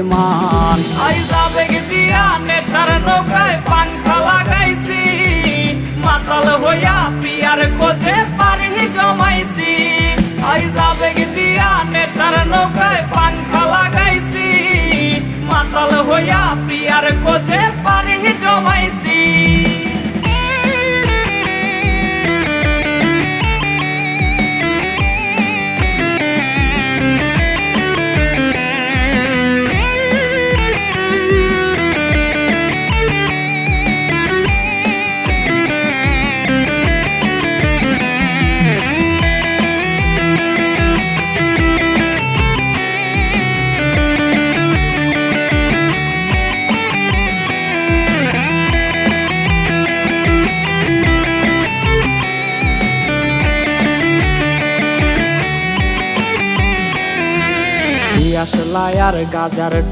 মান আইজাবেগ দিয়া নেশার নৌকায় পাংখা লাগাইছি, মাতাল হইয়া পিয়ার কোচে পানি জমাইছি। আইজাবেগ দিয়া নেশার নৌকায় পাংখা লাগাইছি, মাতাল হইয়া পিয়ার কোচে পানি জমাইছি। আসলাই আর গাজার